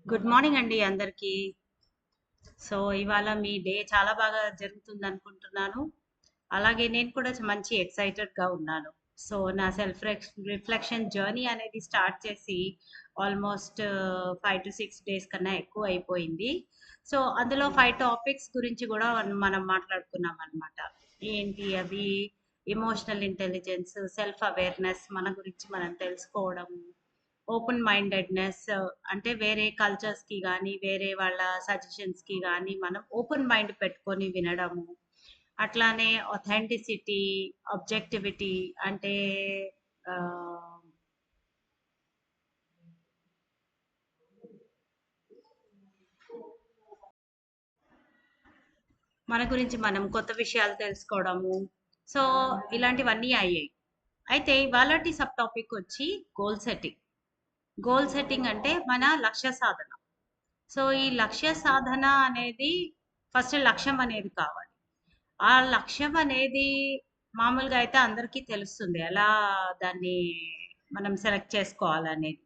Good morning అండి అందరికీ. So, ఇవాళ మీ డే చాలా బాగా జరుగుతుందనుకుంటున్నాను. అలాగే నేను కూడా మంచి ఎక్సైటెడ్‌గా ఉన్నాను. సో, నా సెల్ఫ్ రిఫ్లెక్షన్ జర్నీ అనేది స్టార్ట్ చేసి ఆల్మోస్ట్ 5-6 డేస్ కన్నా ఎక్కువ అయిపోయింది. సో, అందులో 5 టాపిక్స్ గురించి గూడా మనం మాట్లాడుకున్నామనమాట. ఏంటి అవి? ఎమోషనల్ ఇంటెలిజెన్స్, సెల్ఫ్ అవేర్‌నెస్, మన గురించి మనం తెలుసుకోవడము, ఓపెన్ మైండెడ్‌నెస్, అంటే వేరే కల్చర్స్‌కి గానీ, వేరే వాళ్ళ సజెషన్స్‌కి గానీ మనం ఓపెన్ మైండ్ పెట్టుకొని వినడము. అట్లానే ఆథెంటిసిటీ, ఆబ్జెక్టివిటీ అంటే ఆహ్, మన గురించి మనం కొత్త విషయాలు తెలుసుకోవడము. సో, ఇలాంటివన్నీ అయ్యాయి. అయితే ఇవాళటి సబ్ టాపిక్ వచ్చి గోల్ సెట్టింగ్. గోల్ సెట్టింగ్ అంటే మన లక్ష్య సాధన. సో, ఈ లక్ష్య సాధన అనేది ఫస్ట్ లక్ష్యం అనేది కావాలి. ఆ లక్ష్యం అనేది మామూలుగా అయితే అందరికీ తెలుస్తుంది. ఎలా దాన్ని మనం సెలెక్ట్ చేసుకోవాలనేది.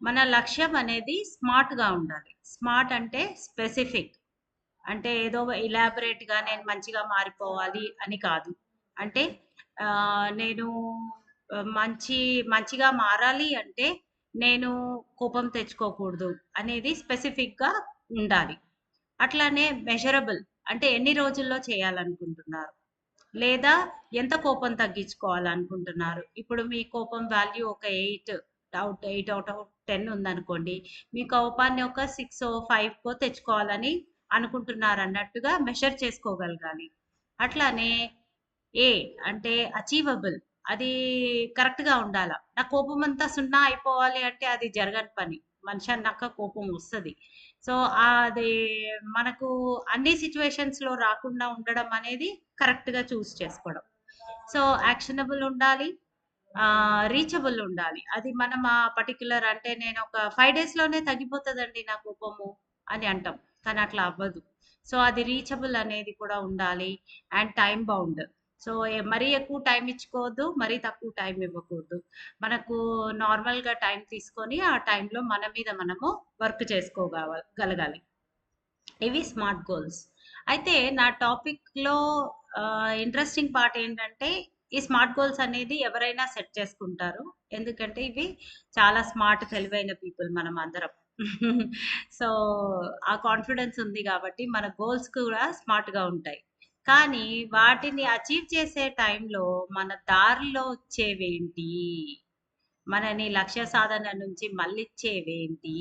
మన లక్ష్యం అనేది స్మార్ట్‌గా ఉండాలి. స్మార్ట్ అంటే స్పెసిఫిక్. అంటే ఏదో ఇలాబరేట్‌గా నేను మంచిగా మారిపోవాలి అని కాదు. అంటే నేను మంచిగా మారాలి అంటే నేను కోపం తెచ్చుకోకూడదు అనేది స్పెసిఫిక్‌గా ఉండాలి. అట్లానే మెజరబుల్ అంటే ఎన్ని రోజుల్లో చేయాలనుకుంటున్నారు? లేదా ఎంత కోపం తగ్గించుకోవాలనుకుంటున్నారు? ఇప్పుడు మీ కోపం వాల్యూ ఒక 8 ఔట్ ఆఫ్ 10 ఉందనుకోండి. మీ కోపాన్ని ఒక 6 5కో తెచ్చుకోవాలని అనుకుంటున్నారన్నట్టుగా మెషర్ చేసుకోగలగాలి. అట్లానే ఏ అంటే అచీవబుల్. అది కరెక్ట్‌గా ఉండాల. నా కోపమంతా సున్నా అయిపోవాలి అంటే అది జరగని పని. మనిషి అన్నాక కోపం వస్తది. సో, అది మనకు అన్ని సిట్యుయేషన్స్‌లో రాకుండా ఉండడం అనేది కరెక్ట్‌గా చూస్ చేసుకోవడం. సో, యాక్షనబుల్ ఉండాలి. రీచబుల్ ఉండాలి. అది మనం ఆ పర్టిక్యులర్ అంటే నేనొక 5 డేస్‌లోనే తగ్గిపోతదండి నా కోపము అని అంటాం. కానీ అట్లా అవ్వదు. సో, అది రీచబుల్ అనేది కూడా ఉండాలి. And time bound. సో, మరీ ఎక్కువ టైమ్ ఇచ్చుకోవద్దు. మరీ తక్కువ టైమ్ ఇవ్వకూడదు. మనకు నార్మల్‌గా టైమ్ తీసుకొని ఆ టైంలో మన మీద మనము వర్క్ గలగాలి. ఇవి స్మార్ట్ గోల్స్. అయితే నా టాపిక్‌లో ఇంట్రెస్టింగ్ పార్ట్ ఏంటంటే, ఈ స్మార్ట్ గోల్స్ అనేది ఎవరైనా సెట్ చేసుకుంటారు. ఎందుకంటే ఇవి చాలా స్మార్ట్ తెలివైన పీపుల్ మనం అందరం. సో, ఆ కాన్ఫిడెన్స్ ఉంది కాబట్టి మన గోల్స్ కూడా స్మార్ట్‌గా ఉంటాయి. కానీ వాటిని అచీవ్ చేసే టైంలో మన దారిలో వచ్చేవేంటి? మనని లక్ష్య సాధన నుంచి మళ్ళిచ్చేవేంటి?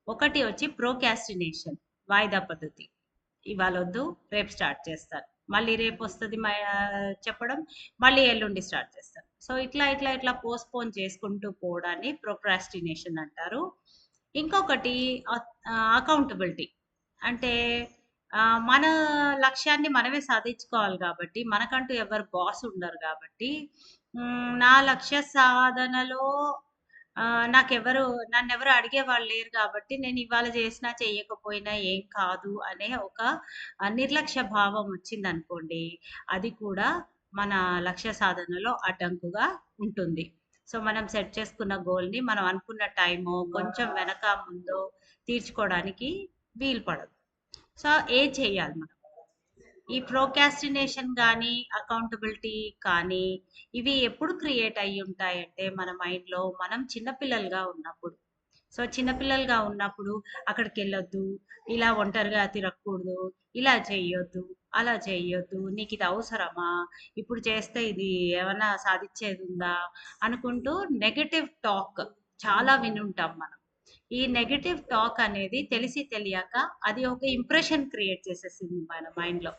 ఒకటి వచ్చి ప్రోకాస్టినేషన్, వాయిదా పద్ధతి. ఇవాళొద్దు, రేపు స్టార్ట్ చేస్తాను. మళ్ళీ రేపొస్తది చెప్పడం, మళ్ళీ ఎల్లుండి స్టార్ట్ చేస్తాను. సో, ఇట్లా పోస్ట్‌పోన్ చేసుకుంటూ పోవడాన్ని ప్రోక్రాస్టినేషన్ అంటారు. ఇంకొకటి అకౌంటబిలిటీ. అంటే మన లక్ష్యాన్ని మనమే సాధించుకోవాలి గాబట్టి, మనకంటూ ఎవరు బాస్ ఉండరు గాబట్టి, నా లక్ష్య సాధనలో నాకెవరు నన్నెవరు అడిగేవాళ్ళు లేరు కాబట్టి, నేను ఇవాళ చేసినా, చెయ్యకపోయినా ఏం కాదు అనే ఒక నిర్లక్ష్య భావం వచ్చిందనుకోండి, అది కూడా మన లక్ష్య సాధనలో అడ్డంకుగా ఉంటుంది. సో, మనం సెట్ చేసుకున్న గోల్‌ని మనం అనుకున్న టైమో, కొంచెం వెనక ముందో తీర్చుకోవడానికి వీలు పడదు. సో, చేయాలి మనం? ఈ ప్రోకాస్టినేషన్ గానీ, అకౌంటబిలిటీ కానీ, ఇవి ఎప్పుడు క్రియేట్ అయ్యుంటాయంటే, మన మైండ్‌లో మనం చిన్న పిల్లలుగా ఉన్నప్పుడు. సో, చిన్న పిల్లలుగా ఉన్నప్పుడు అక్కడికెళ్ళొద్దు, ఇలా ఒంటరిగా తిరగకూడదు, ఇలా చెయ్యొద్దు, అలా చెయ్యొద్దు, నీకిది అవసరమా? ఇప్పుడు చేస్తే ఇది ఏమన్నా సాధిచ్చేదుందా? అనుకుంటూ నెగెటివ్ టాక్ చాలా వినుంటాం మనం. ఈ నెగెటివ్ టాక్ అనేది తెలిసి తెలియక అది ఒక ఇంప్రెషన్ క్రియేట్ చేసేసింది మన మైండ్‌లో.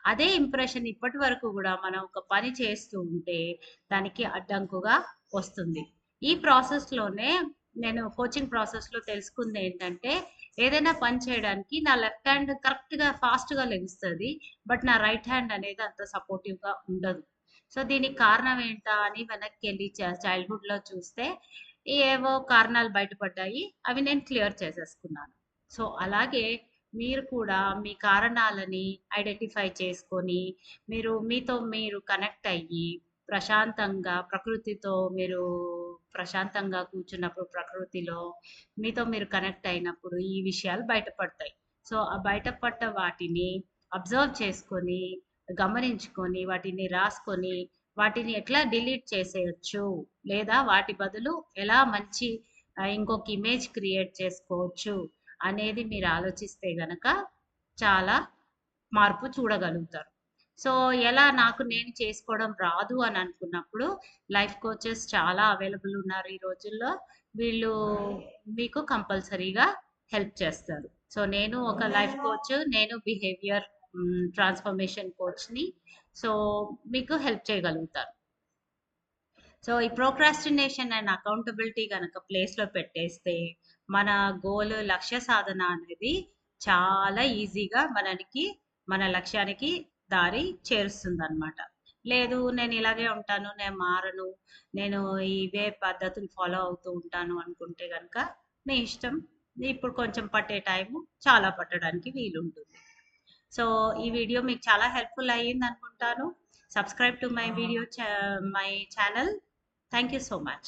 అదే ఇంప్రెషన్ ఇప్పటి వరకు గూడా మనం ఒక పని చేస్తూ ఉంటే దానికి అడ్డంకుగా వస్తుంది. ఈ ప్రాసెస్‌లోనే నేను కోచింగ్ ప్రాసెస్‌లో తెలుసుకుందేంటంటే, ఏదైనా పని చేయడానికి నా లెఫ్ట్ హ్యాండ్ కరెక్ట్‌గా ఫాస్ట్‌గా లెగుస్తది. బట్ నా రైట్ హ్యాండ్ అనేది అంత సపోర్టివ్‌గా ఉండదు. సో, దీనికి కారణం ఏంటా అని వెనక్కెళ్ళి చైల్డ్‌హుడ్‌లో చూస్తే ఏవో కారణాలు బయటపడ్డాయి. అవి నేను క్లియర్ చేసేసుకున్నాను. సో, అలాగే మీరు కూడా మీ కారణాలని ఐడెంటిఫై చేసుకొని, మీరు మీతో మీరు కనెక్ట్ అయ్యి, ప్రశాంతంగా ప్రకృతితో మీరు ప్రశాంతంగా కూర్చున్నప్పుడు ప్రకృతిలో మీతో మీరు కనెక్ట్ అయినప్పుడు ఈ విషయాలు బయటపడతాయి. సో, ఆ బయటపడ్డ వాటిని అబ్జర్వ్ చేసుకొని, గమనించుకొని, వాటిని రాసుకొని, వాటిని ఎట్లా డిలీట్ చేసేయొచ్చు, లేదా వాటి బదులు ఎలా మంచి ఇంకొక ఇమేజ్ క్రియేట్ చేసుకోవచ్చు అనేది మీరు ఆలోచిస్తే గనక చాలా మార్పు చూడగలుగుతారు. సో, ఎలా నాకు నేను చేసుకోవడం రాదు అని అనుకున్నప్పుడు లైఫ్ కోచెస్ చాలా అవైలబుల్ ఉన్నారు ఈ రోజుల్లో. వీళ్ళు మీకు కంపల్సరీగా హెల్ప్ చేస్తారు. సో, నేను ఒక లైఫ్ కోచ్, నేను బిహేవియర్ ట్రాన్స్‌ఫర్మేషన్ కోచ్‌ని. సో, మీకు హెల్ప్ చేయగలుగుతాను. సో, ఈ ప్రోక్రాస్టినేషన్ అండ్ అకౌంటబిలిటీ గనక ప్లేస్‌లో పెట్టేస్తే, మన గోల్ లక్ష్య సాధన అనేది చాలా ఈజీగా మన లక్ష్యానికి దారి చేరుస్తుందనమాట. లేదు నేను ఇలాగే ఉంటాను, నేను మారను, నేను ఇవే పద్ధతులు ఫాలో అవుతూ ఉంటాను అనుకుంటే గనక మీ ఇష్టం. ఇప్పుడు కొంచెం పట్టే టైము చాలా పట్టడానికి వీలుంటుంది. సో, ఈ వీడియో మీకు చాలా హెల్ప్‌ఫుల్ అయ్యిందనుకుంటాను. Subscribe to my channel. Thank you so much.